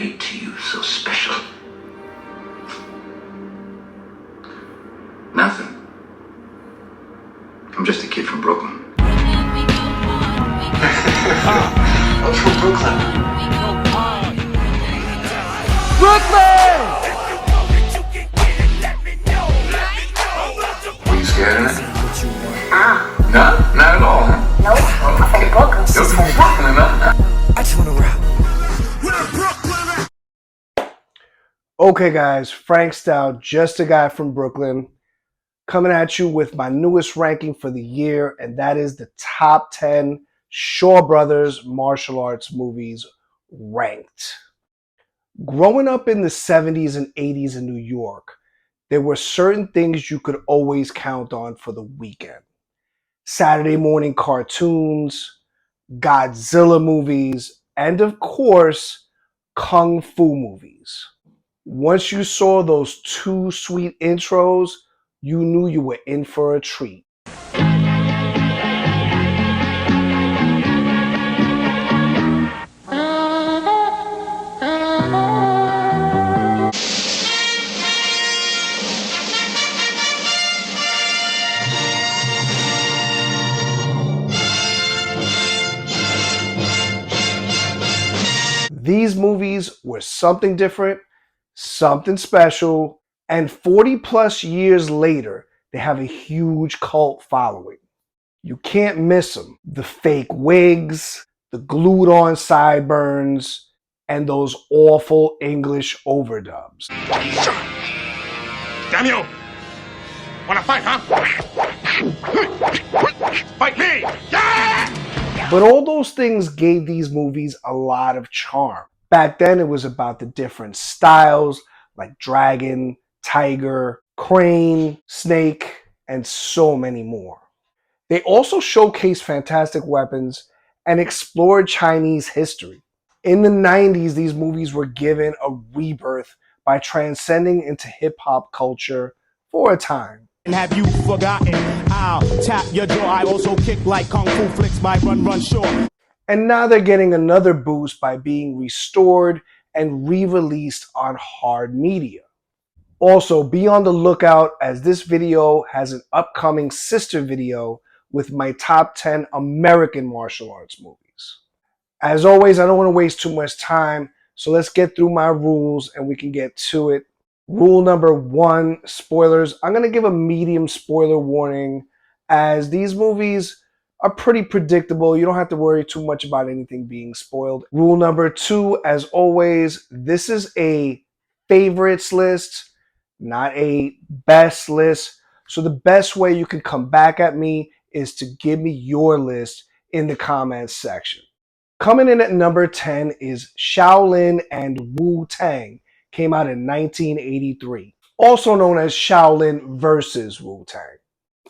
made to you so special? Nothing. I'm just a kid from Brooklyn. I'm from Brooklyn. Brooklyn! Were you scared of it? No, not at all, huh? Nope, I'm from Brooklyn. You're from Brooklyn, huh? I just wanna rap. Okay guys, Frank Style, just a guy from Brooklyn, coming at you with my newest ranking for the year, and that is the top 10 Shaw Brothers martial arts movies ranked. Growing up in the 70s and 80s in New York, there were certain things you could always count on for the weekend. Saturday morning cartoons, Godzilla movies, and of course, Kung Fu movies. Once you saw those two sweet intros, you knew you were in for a treat. These movies were something different, something special, and 40 plus years later, they have a huge cult following. You can't miss them. The fake wigs, the glued on sideburns, and those awful English overdubs. Damn you! Wanna fight, huh? Fight me! Yeah! But all those things gave these movies a lot of charm. Back then, it was about the different styles like dragon, tiger, crane, snake, and so many more. They also showcased fantastic weapons and explored Chinese history. In the 90s, these movies were given a rebirth by transcending into hip-hop culture for a time. Have you forgotten? I'll tap your jaw. I also kick like Kung Fu flicks by Run Short. And now they're getting another boost by being restored and re-released on hard media. Also, be on the lookout as this video has an upcoming sister video with my top 10 American martial arts movies. As always, I don't want to waste too much time, so let's get through my rules and we can get to it. Rule number 1, spoilers. I'm going to give a medium spoiler warning as these movies are pretty predictable. You don't have to worry too much about anything being spoiled. Rule number 2, as always, this is a favorites list, not a best list. So the best way you can come back at me is to give me your list in the comments section. Coming in at number 10 is Shaolin and Wu Tang. Came out in 1983, also known as Shaolin versus Wu Tang.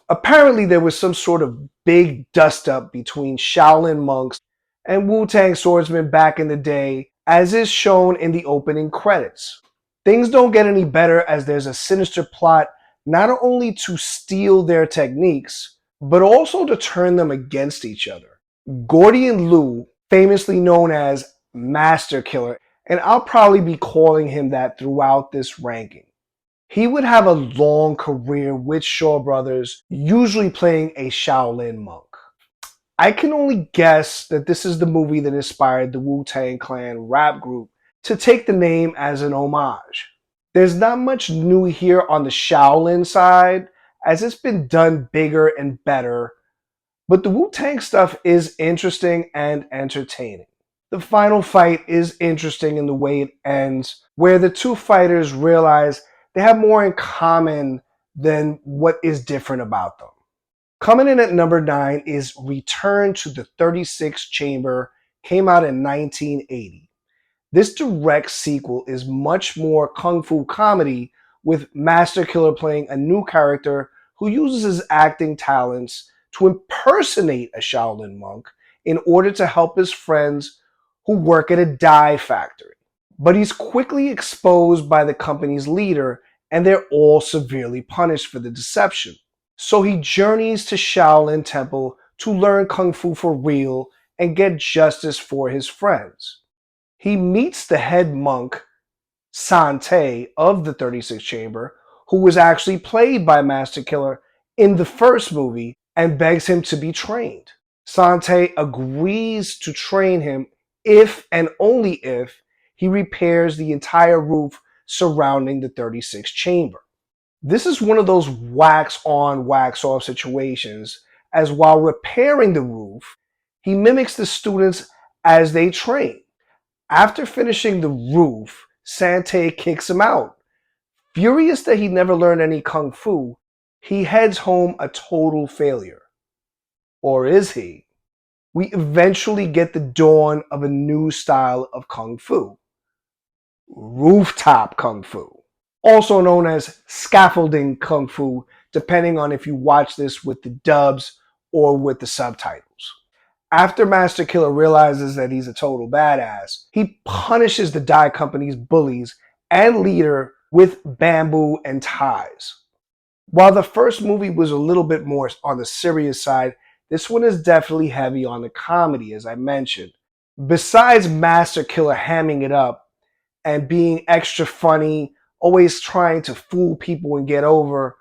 Apparently there was some sort of big dust-up between Shaolin monks and Wu Tang swordsmen back in the day, as is shown in the opening credits. Things don't get any better as there's a sinister plot not only to steal their techniques, but also to turn them against each other. Gordian Liu, famously known as Master Killer, and I'll probably be calling him that throughout this ranking. He would have a long career with Shaw Brothers, usually playing a Shaolin monk. I can only guess that this is the movie that inspired the Wu-Tang Clan rap group to take the name as an homage. There's not much new here on the Shaolin side, as it's been done bigger and better, but the Wu-Tang stuff is interesting and entertaining. The final fight is interesting in the way it ends, where the two fighters realize they have more in common than what is different about them. Coming in at number 9 is Return to the 36th Chamber, came out in 1980. This direct sequel is much more kung fu comedy, with Master Killer playing a new character who uses his acting talents to impersonate a Shaolin monk in order to help his friends who work at a dye factory. But he's quickly exposed by the company's leader, and they're all severely punished for the deception. So he journeys to Shaolin Temple to learn Kung Fu for real and get justice for his friends. He meets the head monk, Sante, of the 36 Chamber, who was actually played by Master Killer in the first movie, and begs him to be trained. Sante agrees to train him if and only if he repairs the entire roof surrounding the 36 Chamber. This is one of those wax on, wax off situations, as while repairing the roof, he mimics the students as they train. After finishing the roof, Sante kicks him out. Furious that he never learned any kung fu, he heads home a total failure. Or is he? We eventually get the dawn of a new style of kung fu. Rooftop kung fu. Also known as scaffolding kung fu, depending on if you watch this with the dubs or with the subtitles. After Master Killer realizes that he's a total badass, he punishes the dye company's bullies and leader with bamboo and ties. While the first movie was a little bit more on the serious side, this one is definitely heavy on the comedy, as I mentioned. Besides Master Killer hamming it up and being extra funny, always trying to fool people and get over,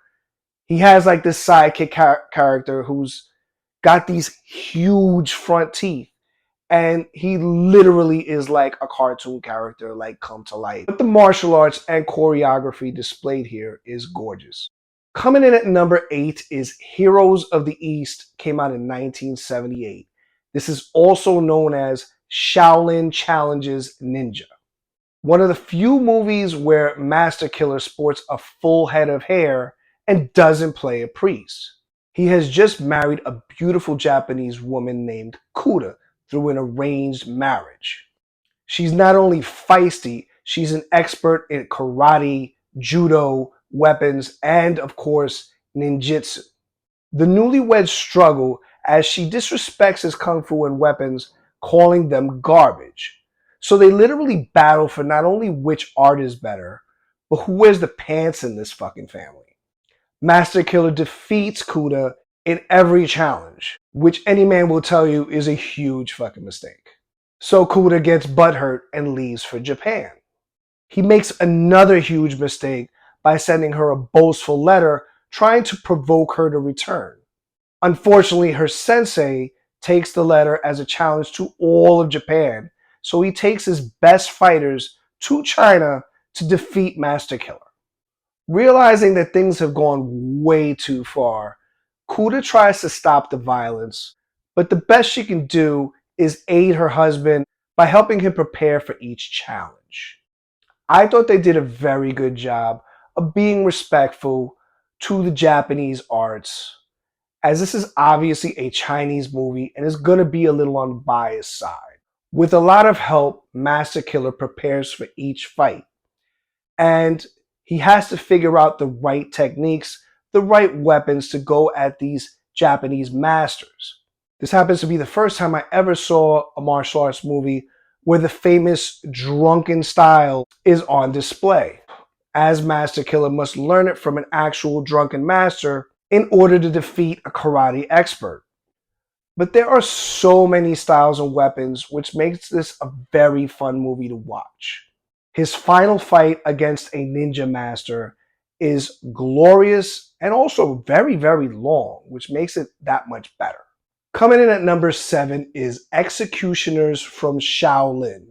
he has like this sidekick character who's got these huge front teeth, and he literally is like a cartoon character, like come to life. But the martial arts and choreography displayed here is gorgeous. Coming in at number 8 is Heroes of the East, came out in 1978. This is also known as Shaolin Challenges Ninja. One of the few movies where Master Killer sports a full head of hair and doesn't play a priest. He has just married a beautiful Japanese woman named Kuda through an arranged marriage. She's not only feisty, she's an expert in karate, judo, weapons, and of course, ninjutsu. The newlyweds struggle as she disrespects his kung fu and weapons, calling them garbage. So they literally battle for not only which art is better, but who wears the pants in this fucking family. Master Killer defeats Kuda in every challenge, which any man will tell you is a huge fucking mistake. So Kuda gets butthurt and leaves for Japan. He makes another huge mistake by sending her a boastful letter trying to provoke her to return. Unfortunately, her sensei takes the letter as a challenge to all of Japan, so he takes his best fighters to China to defeat Master Killer. Realizing that things have gone way too far, Kuda tries to stop the violence, but the best she can do is aid her husband by helping him prepare for each challenge. I thought they did a very good job of being respectful to the Japanese arts, as this is obviously a Chinese movie and is going to be a little on the biased side. With a lot of help, Master Killer prepares for each fight, and he has to figure out the right techniques, the right weapons to go at these Japanese masters. This happens to be the first time I ever saw a martial arts movie where the famous drunken style is on display, as Master Killer must learn it from an actual drunken master in order to defeat a karate expert. But there are so many styles and weapons, which makes this a very fun movie to watch. His final fight against a ninja master is glorious and also very, very long, which makes it that much better. Coming in at number 7 is Executioners from Shaolin.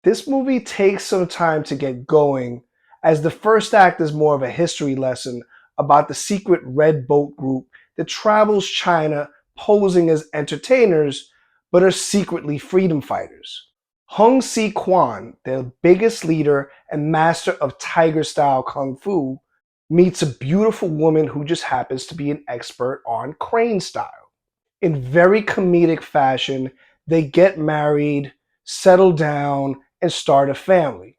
This movie takes some time to get going, as the first act is more of a history lesson about the secret red boat group that travels China posing as entertainers but are secretly freedom fighters. Hung Si Quan, the biggest leader and master of tiger-style kung fu, meets a beautiful woman who just happens to be an expert on crane style. In very comedic fashion, they get married, settle down, and start a family.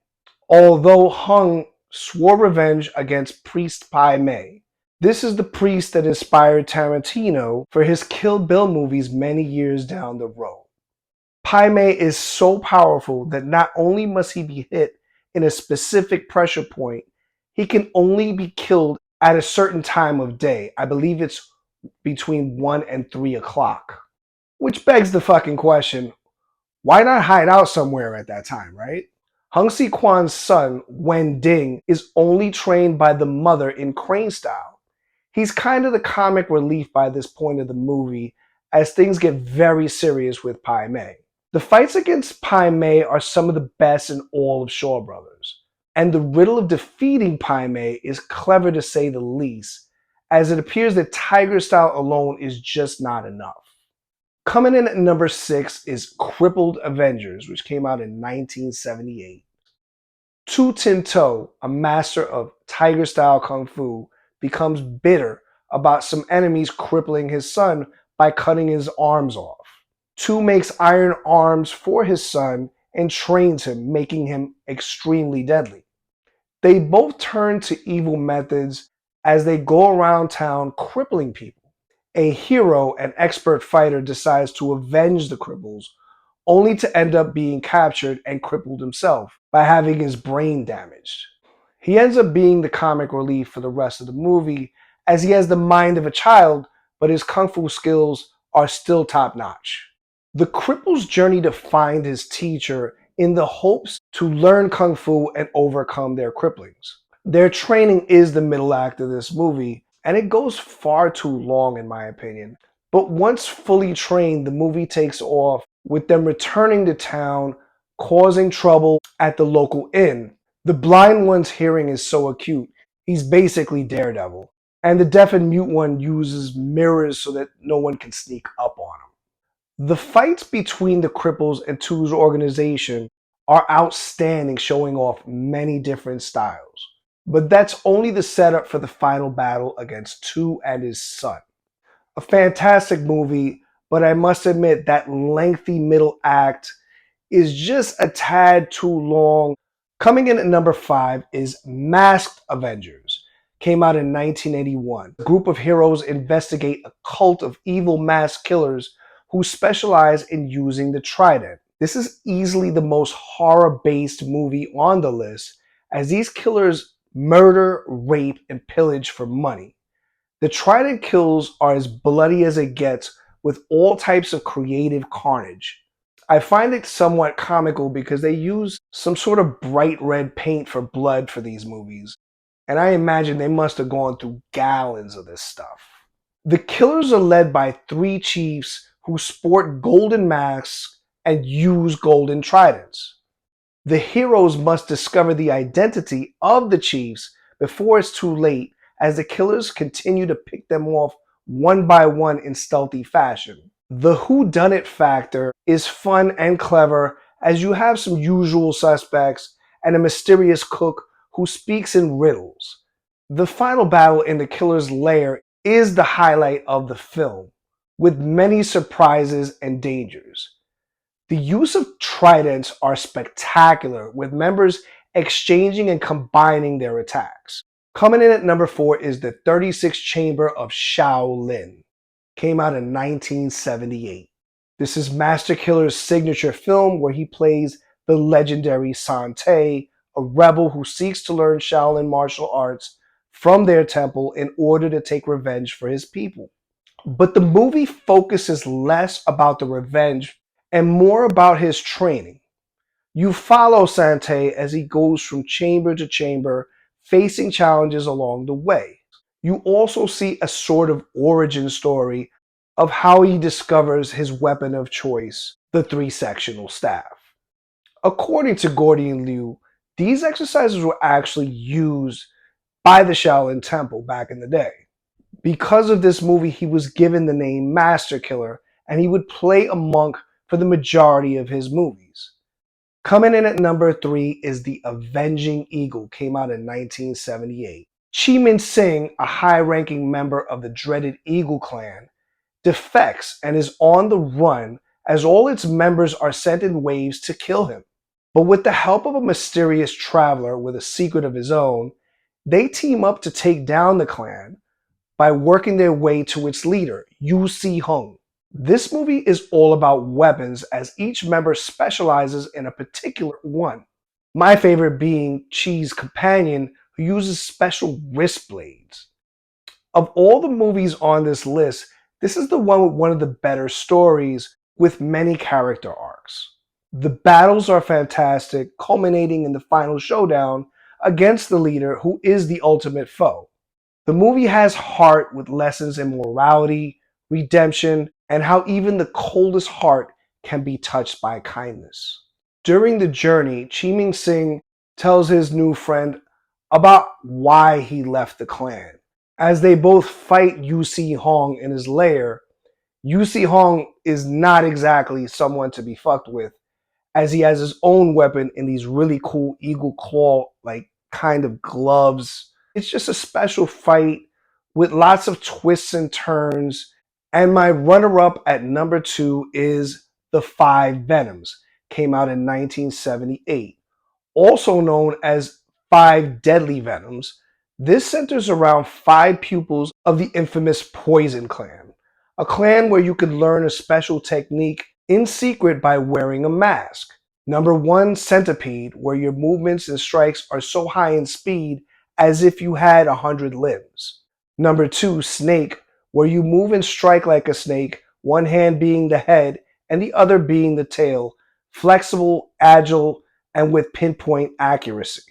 Although Hung swore revenge against Priest Pai Mei. This is the priest that inspired Tarantino for his Kill Bill movies many years down the road. Pai Mei is so powerful that not only must he be hit in a specific pressure point, he can only be killed at a certain time of day. I believe it's between 1 and 3 o'clock. Which begs the fucking question, Why not hide out somewhere at that time, right? Hung Si Kwan's son, Wen Ding, is only trained by the mother in crane style. He's kind of the comic relief by this point of the movie, as things get very serious with Pai Mei. The fights against Pai Mei are some of the best in all of Shaw Brothers, and the riddle of defeating Pai Mei is clever to say the least, as it appears that Tiger style alone is just not enough. Coming in at number 6 is Crippled Avengers, which came out in 1978. Tu Tin To, a master of Tiger style Kung Fu, becomes bitter about some enemies crippling his son by cutting his arms off. Tu makes iron arms for his son and trains him, making him extremely deadly. They both turn to evil methods as they go around town crippling people. A hero and expert fighter decides to avenge the cripples, only to end up being captured and crippled himself by having his brain damaged. He ends up being the comic relief for the rest of the movie, as he has the mind of a child, but his kung fu skills are still top notch. The cripple's journey to find his teacher in the hopes to learn kung fu and overcome their cripplings. Their training is the middle act of this movie, and it goes far too long in my opinion. But once fully trained, the movie takes off with them returning to town, causing trouble at the local inn. The blind one's hearing is so acute, he's basically Daredevil. And the deaf and mute one uses mirrors so that no one can sneak up on him. The fights between the cripples and Tu's organization are outstanding, showing off many different styles. But that's only the setup for the final battle against Tu and his son. A fantastic movie, but I must admit that lengthy middle act is just a tad too long. Coming in at number 5 is Masked Avengers. Came out in 1981. A group of heroes investigate a cult of evil masked killers who specialize in using the trident. This is easily the most horror-based movie on the list, as these killers murder, rape, and pillage for money. The trident kills are as bloody as it gets, with all types of creative carnage. I find it somewhat comical because they use some sort of bright red paint for blood for these movies, and I imagine they must have gone through gallons of this stuff. The killers are led by 3 chiefs who sport golden masks and use golden tridents. The heroes must discover the identity of the chiefs before it's too late, as the killers continue to pick them off one by one in stealthy fashion. The whodunit factor is fun and clever, as you have some usual suspects and a mysterious cook who speaks in riddles. The final battle in the killer's lair is the highlight of the film, with many surprises and dangers. The use of tridents are spectacular, with members exchanging and combining their attacks. Coming in at number 4 is the 36th Chamber of Shaolin. Came out in 1978. This is Master Killer's signature film where he plays the legendary San Te, a rebel who seeks to learn Shaolin martial arts from their temple in order to take revenge for his people. But the movie focuses less about the revenge and more about his training. You follow San Te as he goes from chamber to chamber, facing challenges along the way. You also see a sort of origin story of how he discovers his weapon of choice, the 3-sectional staff. According to Gordian Liu, these exercises were actually used by the Shaolin Temple back in the day. Because of this movie, he was given the name Master Killer, and he would play a monk for the majority of his movies. Coming in at number 3 is The Venging Eagle, came out in 1978. Chi Min Sing, a high-ranking member of the dreaded Eagle clan, defects and is on the run as all its members are sent in waves to kill him. But with the help of a mysterious traveler with a secret of his own, they team up to take down the clan by working their way to its leader, Yu Si Hung. This movie is all about weapons, as each member specializes in a particular one. My favorite being Chi's companion, who uses special wrist blades. Of all the movies on this list, this is the one with one of the better stories, with many character arcs. The battles are fantastic, culminating in the final showdown against the leader who is the ultimate foe. The movie has heart with lessons in morality, redemption, and how even the coldest heart can be touched by kindness. During the journey, Chi Ming Sing tells his new friend about why he left the clan. As they both fight Yu Si Hong in his lair, Yu Si Hong is not exactly someone to be fucked with, as he has his own weapon in these really cool eagle claw like kind of gloves. It's just a special fight with lots of twists and turns. And my runner-up at number 2 is The Five Venoms. Came out in 1978. Also known as Five Deadly Venoms, this centers around 5 pupils of the infamous Poison Clan, a clan where you could learn a special technique in secret by wearing a mask. Number 1, Centipede, where your movements and strikes are so high in speed as if you had 100 limbs. Number 2, Snake, where you move and strike like a snake, one hand being the head and the other being the tail, flexible, agile, and with pinpoint accuracy.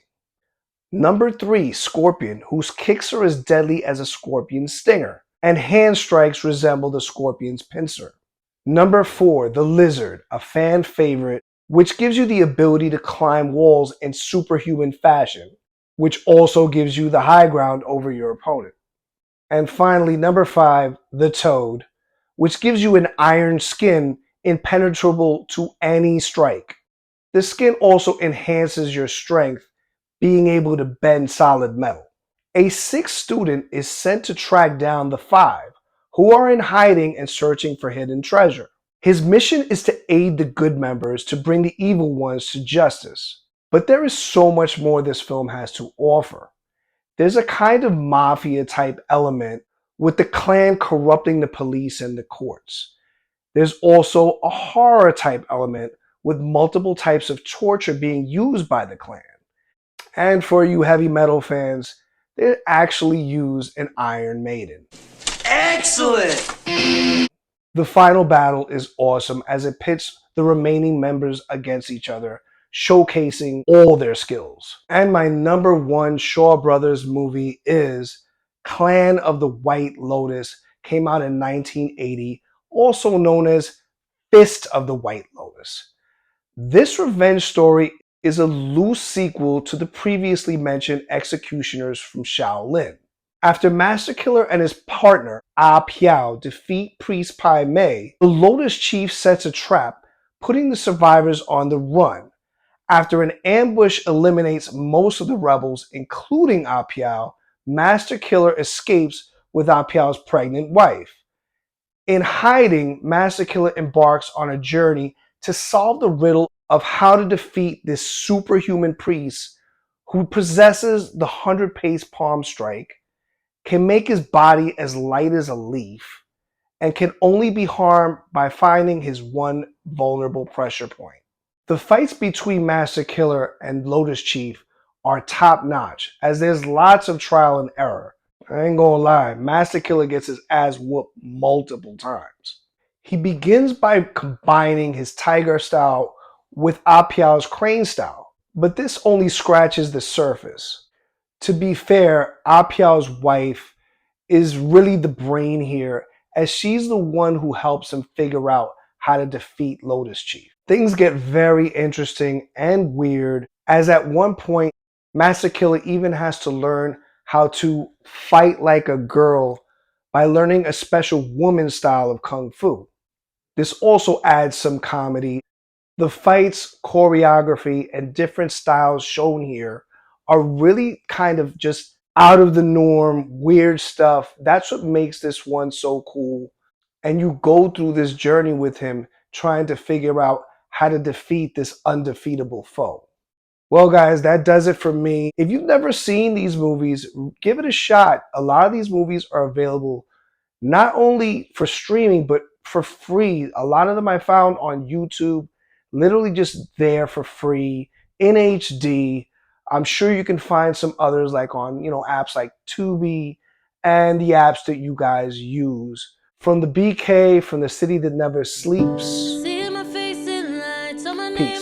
Number 3, Scorpion, whose kicks are as deadly as a scorpion's stinger, and hand strikes resemble the scorpion's pincer. Number 4, the Lizard, a fan favorite, which gives you the ability to climb walls in superhuman fashion, which also gives you the high ground over your opponent. And finally, number 5, the Toad, which gives you an iron skin impenetrable to any strike. The skin also enhances your strength, being able to bend solid metal. A 6th student is sent to track down the 5, who are in hiding and searching for hidden treasure. His mission is to aid the good members to bring the evil ones to justice. But there is so much more this film has to offer. There's a kind of mafia type element with the clan corrupting the police and the courts. There's also a horror type element with multiple types of torture being used by the clan. And for you heavy metal fans, they actually use an Iron Maiden. Excellent! The final battle is awesome as it pits the remaining members against each other, showcasing all their skills. And my number 1 Shaw Brothers movie is Clan of the White Lotus. Came out in 1980, also known as Fist of the White Lotus. This revenge story is a loose sequel to the previously mentioned executioners from Shaolin. After Master Killer and his partner, Ah Piao, defeat Priest Pai Mei, the Lotus Chief sets a trap, putting the survivors on the run. After an ambush eliminates most of the rebels, including Ah Piao, Master Killer escapes with Ah Piao's pregnant wife. In hiding, Master Killer embarks on a journey to solve the riddle of how to defeat this superhuman priest who possesses the 100-pace palm strike, can make his body as light as a leaf, and can only be harmed by finding his one vulnerable pressure point. The fights between Master Killer and Lotus Chief are top notch, as there's lots of trial and error. I ain't gonna lie, Master Killer gets his ass whooped multiple times. He begins by combining his tiger style with Ah Piao's crane style, but this only scratches the surface. To be fair, Ah Piao's wife is really the brain here, as she's the one who helps him figure out how to defeat Lotus Chief. Things get very interesting and weird, as at one point, Master Killer even has to learn how to fight like a girl by learning a special woman style of Kung Fu. This also adds some comedy. The fights, choreography, and different styles shown here are really kind of just out of the norm, weird stuff. That's what makes this one so cool. And you go through this journey with him, trying to figure out how to defeat this undefeatable foe. Well, guys, that does it for me. If you've never seen these movies, give it a shot. A lot of these movies are available not only for streaming, but for free. A lot of them I found on YouTube, literally just there for free in HD. I'm sure you can find some others like on, apps like Tubi and the apps that you guys use. From the BK, from the city that never sleeps. Peace.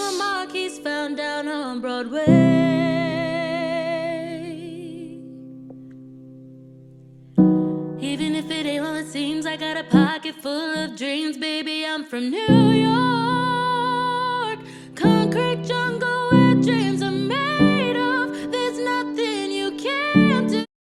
Even if it ain't all it seems, I got a pocket full of dreams, baby. I'm from New York.